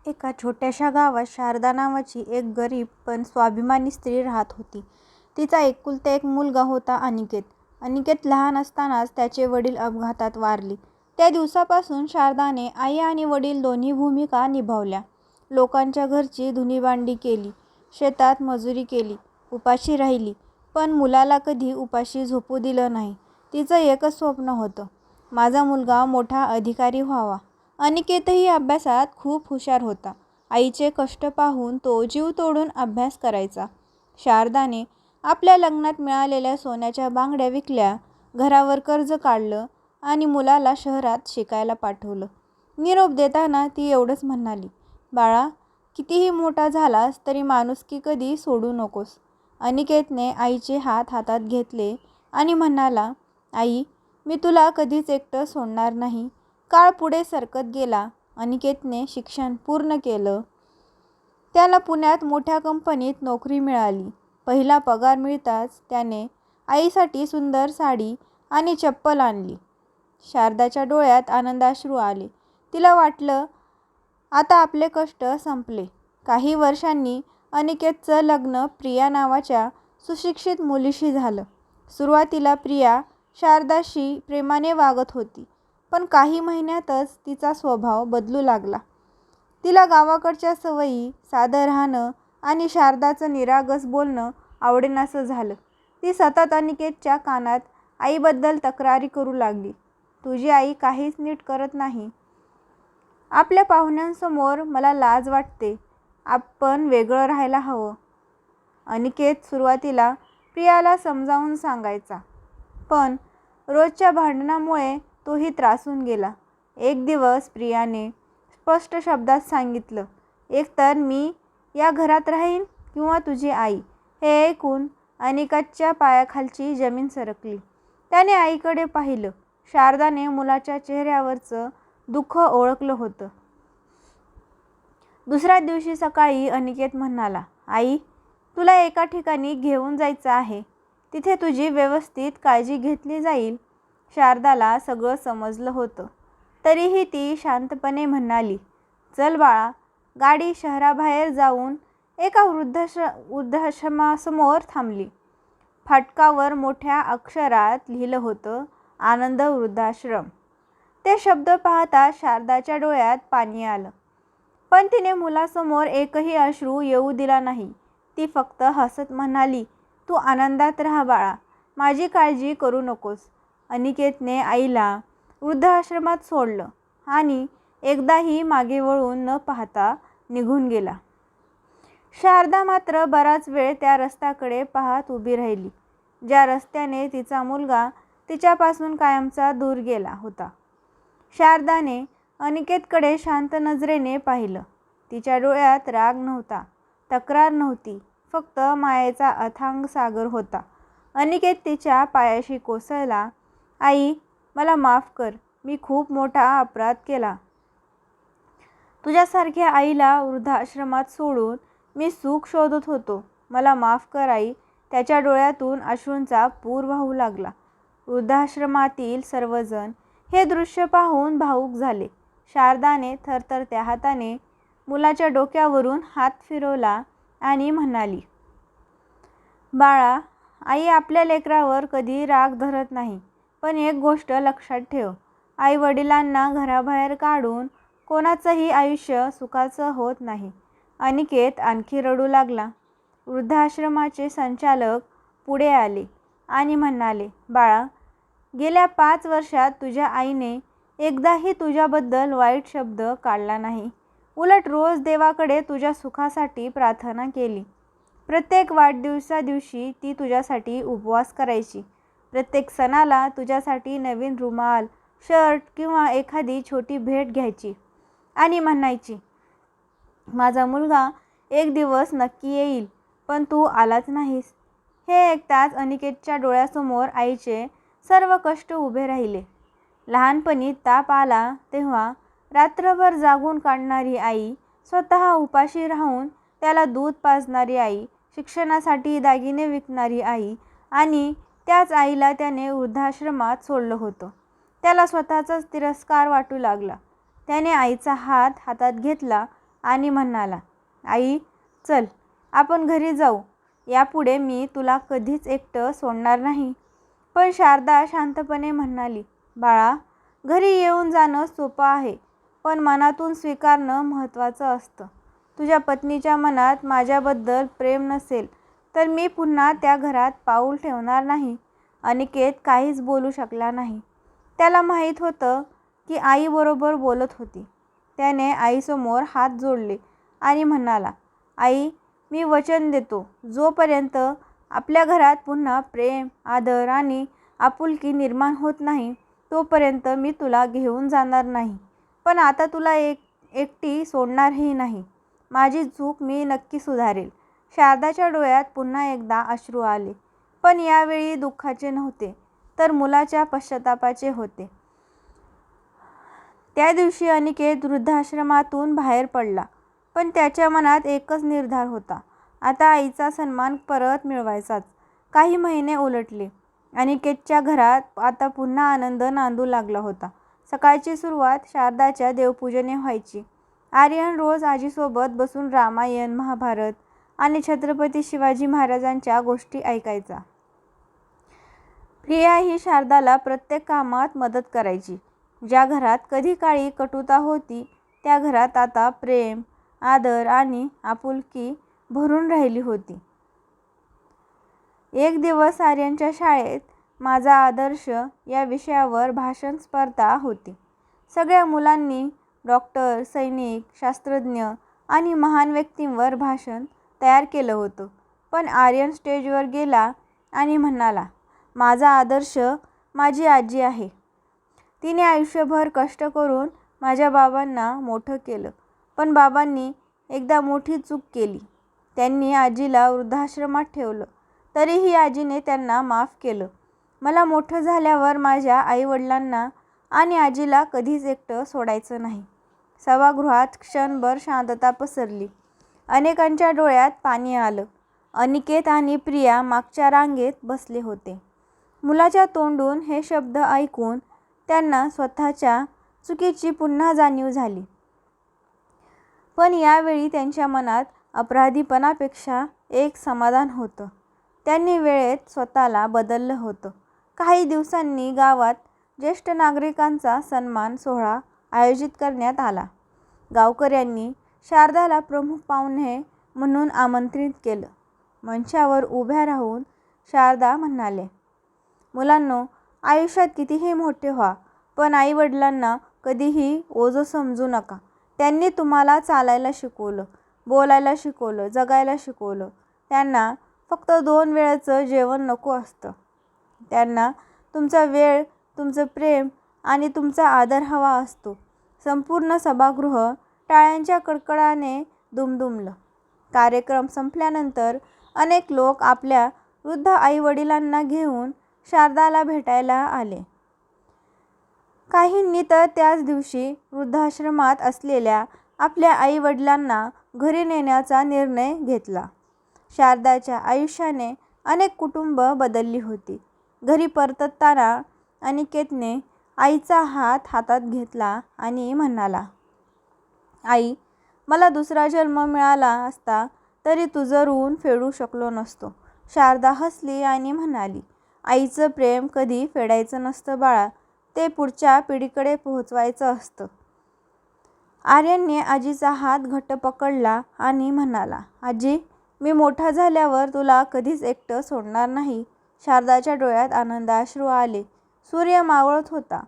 एका छोट्याशा गावात शारदा नावाची एक गरीब पण स्वाभिमानी स्त्री राहत होती. तिचा एकुलता एक मुलगा होता अनिकेत. अनिकेत लहान असतानाच त्याचे वडील अपघातात वारले. त्या दिवसापासून शारदाने आई आणि वडील दोन्ही भूमिका निभावल्या. लोकांच्या घरची धुणीभांडी केली, शेतात मजुरी केली, उपाशी राहिली, पण मुलाला कधी उपाशी झोपू दिलं नाही. तिचं एकच स्वप्न होतं, माझा मुलगा मोठा अधिकारी व्हावा. अनिकेतही अभ्यासात खूप हुशार होता. आईचे कष्ट पाहून तो जीव तोडून अभ्यास करायचा. शारदाने आपल्या लग्नात मिळालेल्या सोन्याच्या बांगड्या विकल्या, घरावर कर्ज काढलं आणि मुलाला शहरात शिकायला पाठवलं. निरोप देताना ती एवढंच म्हणाली, बाळा, कितीही मोठा झालास तरी माणुसकी कधी सोडू नकोस. अनिकेतने आईचे हात हातात घेतले आणि म्हणाला, आई, मी तुला कधीच एकटं सोडणार नाही. काळ पुढे सरकत गेला. अनिकेतने शिक्षण पूर्ण केलं. त्याला पुण्यात मोठ्या कंपनीत नोकरी मिळाली. पहिला पगार मिळताच त्याने आईसाठी सुंदर साडी आणि चप्पल आणली. शारदाच्या डोळ्यात आनंदाश्रू आले. तिला वाटलं, आता आपले कष्ट संपले. काही वर्षांनी अनिकेतचं लग्न प्रिया नावाच्या सुशिक्षित मुलीशी झालं. सुरुवातीला प्रिया शारदाशी प्रेमाने वागत होती, पण काही महिन्यातच तिचा स्वभाव बदलू लागला. तिला गावाकडच्या सवयी, साधं राहणं आणि शारदाचं निरागस बोलणं आवडेनासं झालं. ती सतत अनिकेतच्या कानात आईबद्दल तक्रारी करू लागली, तुझी आई काहीच नीट करत नाही. आपल्या पाहुण्यांसमोर मला लाज वाटते. आपण वेगळं राहायला हवं. अनिकेत सुरुवातीला प्रियाला समजावून सांगायचा, पण रोजच्या भांडणामुळे तोही त्रासून गेला. एक दिवस प्रियाने स्पष्ट शब्दात सांगितलं, एकतर मी या घरात राहीन किंवा तुझी आई. हे ऐकून अनिकेतच्या पायाखालची जमीन सरकली. त्याने आईकडे पाहिलं. शारदाने मुलाच्या चेहऱ्यावरचं दुःख ओळखलं होतं. दुसऱ्या दिवशी सकाळी अनिकेत म्हणाला, आई, तुला एका ठिकाणी घेऊन जायचं आहे. तिथे तुझी व्यवस्थित काळजी घेतली जाईल. शारदाला सगळं समजलं होतं. तरीही ती शांतपणे म्हणाली, चल बाळा. गाडी शहराबाहेर जाऊन एका वृद्धाश्रमासमोर थांबली. फाटकावर मोठ्या अक्षरात लिहिलं होतं, आनंद वृद्धाश्रम. ते शब्द पाहता शारदाच्या डोळ्यात पाणी आलं. पण तिने मुलासमोर एकही अश्रू येऊ दिला नाही. ती फक्त हसत म्हणाली, तू आनंदात राहा बाळा, माझी काळजी करू नकोस. अनिकेतने आईला वृद्धाश्रमात सोडलं आणि एकदाही मागे वळून न पाहता निघून गेला. शारदा मात्र बराच वेळ त्या रस्त्याकडे पाहत उभी राहिली, ज्या रस्त्याने तिचा मुलगा तिच्यापासून कायमचा दूर गेला होता. शारदाने अनिकेतकडे शांत नजरेने पाहिलं. तिच्या डोळ्यात राग नव्हता, तक्रार नव्हती, फक्त मायेचा अथांग सागर होता. अनिकेत तिच्या पायाशी कोसळला, आई, मला माफ कर. मी खूप मोठा अपराध केला. तुझ्यासारख्या आईला वृद्धाश्रमात सोडून मी सुख शोधत होतो. मला माफ कर आई. त्याच्या डोळ्यातून अश्रूंचा पूर वाहू लागला. वृद्धाश्रमातील सर्वजण हे दृश्य पाहून भावूक झाले. शारदाने थरथरत्या हाताने मुलाच्या डोक्यावरून हात फिरवला आणि म्हणाली, बाळा, आई आपल्या लेकरावर कधी राग धरत नाही. पण एक गोष्ट लक्षात ठेव, आई वडिलांना घराबाहेर काढून कोणाचंही आयुष्य सुखाचं होत नाही. अनिकेत आणखी रडू लागला. वृद्धाश्रमाचे संचालक पुढे आले आणि म्हणाले, बाळा, गेल्या 5 वर्षात तुझ्या आईने एकदाही तुझ्याबद्दल वाईट शब्द काढला नाही. उलट रोज देवाकडे तुझ्या सुखासाठी प्रार्थना केली. प्रत्येक वाढदिवसादिवशी ती तुझ्यासाठी उपवास करायची. प्रत्येक सणाला तुझ्यासाठी नवीन रुमाल, शर्ट किंवा एखादी छोटी भेट घ्यायची आणि म्हणायची, माझा मुलगा एक दिवस नक्की येईल, पण तू आलाच नाहीस. हे ऐकताच अनिकेतच्या डोळ्यासमोर आईचे सर्व कष्ट उभे राहिले. लहानपणी ताप आला तेव्हा रात्रभर जागून काढणारी आई, स्वतः उपाशी राहून त्याला दूध पाजणारी आई, शिक्षणासाठी दागिने विकणारी आई आणि त्याच आईला त्याने वृद्धाश्रमात सोडलं होतं. त्याला स्वतःचाच तिरस्कार वाटू लागला. त्याने आईचा हात हातात घेतला आणि म्हणाला, आई चल आपण घरी जाऊ, यापुढे मी तुला कधीच एकटं सोडणार नाही. पण शारदा शांतपणे म्हणाली, बाळा, घरी येऊन जाणं सोपं आहे, पण मनातून स्वीकारणं महत्त्वाचं असतं. तुझ्या पत्नीच्या मनात माझ्याबद्दल प्रेम नसेल तर मी पुन्हा त्या घरात पाऊल ठेवणार नाही. अनिकेत काहीच बोलू शकला नाही. त्याला माहीत होतं की आई बरोबर बोलत होती. त्याने आईसमोर हात जोडले आणि म्हणाला, आई, मी वचन देतो, जोपर्यंत आपल्या घरात पुन्हा प्रेम, आदर आणि आपुलकी निर्माण होत नाही तोपर्यंत मी तुला घेऊन जाणार नाही. पण आता तुला एकटी सोडणारही नाही. माझी चूक मी नक्की सुधारेल. शारदाच्या डोळ्यात पुन्हा एकदा अश्रू आले, पण यावेळी दुःखाचे नव्हते तर मुलाच्या पश्चातापाचे होते. त्या दिवशी अनिकेत वृद्धाश्रमातून बाहेर पडला, पण त्याच्या मनात एकच निर्धार होता, आता आईचा सन्मान परत मिळवायचाच. काही महिने उलटले. अनिकेतच्या घरात आता पुन्हा आनंद नांदू लागला होता. सकाळची सुरुवात शारदाच्या देवपूजेने व्हायची. आर्यन रोज आजीसोबत बसून रामायण, महाभारत आणि छत्रपती शिवाजी महाराजांच्या गोष्टी ऐकायचा. प्रिया ही शारदाला प्रत्येक कामात मदत करायची. ज्या घरात कधी काळी कटुता होती त्या घरात आता प्रेम, आदर आणि आपुलकी भरून राहिली होती. एक दिवस आर्यनच्या शाळेत माझा आदर्श या विषयावर भाषण स्पर्धा होती. सगळ्या मुलांनी डॉक्टर, सैनिक, शास्त्रज्ञ आणि महान व्यक्तींवर भाषण तयार केलं होतं. पण आर्यन स्टेजवर गेला आणि म्हणाला, माझा आदर्श माझी आजी आहे. तिने आयुष्यभर कष्ट करून माझ्या बाबांना मोठं केलं. पण बाबांनी एकदा मोठी चूक केली. त्यांनी आजीला वृद्धाश्रमात ठेवलं. तरीही आजीने त्यांना माफ केलं. मला मोठं झाल्यावर माझ्या आईवडिलांना आणि आजीला कधीच एकटं सोडायचं नाही. सभागृहात क्षणभर शांतता पसरली. अनेकांच्या डोळ्यात पाणी आलं. अनिकेत आणि प्रिया मागच्या रांगेत बसले होते. मुलाच्या तोंडून हे शब्द ऐकून त्यांना स्वतःच्या चुकीची पुन्हा जाणीव झाली. पण यावेळी त्यांच्या मनात अपराधीपणापेक्षा एक समाधान होतं. त्यांनी वेळेत स्वतःला बदललं होतं. काही दिवसांनी गावात ज्येष्ठ नागरिकांचा सन्मान सोहळा आयोजित करण्यात आला. गावकऱ्यांनी शारदाला प्रमुख पाहुणे म्हणून आमंत्रित केलं. मंचावर उभ्या राहून शारदा म्हणाले, मुलांनो, आयुष्यात कितीही मोठे व्हा, पण आईवडिलांना कधीही ओझं समजू नका. त्यांनी तुम्हाला चालायला शिकवलं, बोलायला शिकवलं, जगायला शिकवलं. त्यांना फक्त 2 वेळचं जेवण नको असतं. त्यांना तुमचा वेळ, तुमचं प्रेम आणि तुमचा आदर हवा असतो. संपूर्ण सभागृह टाळ्यांच्या कडकडाने दुमदुमलं. कार्यक्रम संपल्यानंतर अनेक लोक आपल्या वृद्ध आईवडिलांना घेऊन शारदाला भेटायला आले. काहींनी तर त्याच दिवशी वृद्धाश्रमात असलेल्या आपल्या आईवडिलांना घरी नेण्याचा निर्णय घेतला. शारदाच्या आयुष्याने अनेक कुटुंब बदलली होती. घरी परतताना अनिकेतने आईचा हात हातात घेतला आणि म्हणाला, आई, मला दुसरा जन्म मिळाला असता तरी तुझं ऋण फेडू शकलो नसतो. शारदा हसली आणि म्हणाली, आईचं प्रेम कधी फेडायचं नसतं बाळा, ते पुढच्या पिढीकडे पोहोचवायचं असतं. आर्यनने आजीचा हात घट्ट पकडला आणि म्हणाला, आजी, मी मोठा झाल्यावर तुला कधीच एकटं सोडणार नाही. शारदाच्या डोळ्यात आनंदाश्रू आले. सूर्य मावळत होता,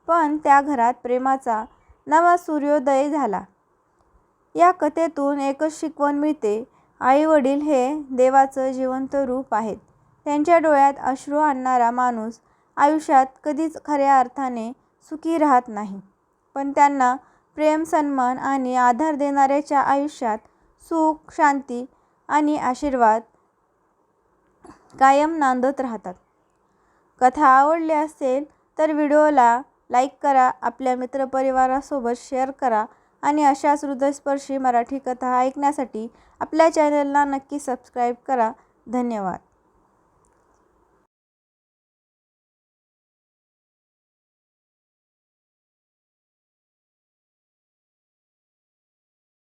पण त्या घरात प्रेमाचा नवा सूर्योदय झाला. या कथेतून एकच शिकवण मिळते, आईवडील हे देवाचं जिवंत रूप आहेत. त्यांच्या डोळ्यात अश्रू आणणारा माणूस आयुष्यात कधीच खऱ्या अर्थाने सुखी राहत नाही, पण त्यांना प्रेम, सन्मान आणि आधार देणाऱ्याच्या आयुष्यात सुख, शांती आणि आशीर्वाद कायम नांदत राहतात. कथा आवडली असेल तर व्हिडिओला लाईक करा, आपल्या मित्रपरिवारासोबत शेअर करा आणि अशाच हृदयस्पर्शी मराठी कथा ऐकण्यासाठी आपल्या चॅनलला नक्की सबस्क्राईब करा. धन्यवाद.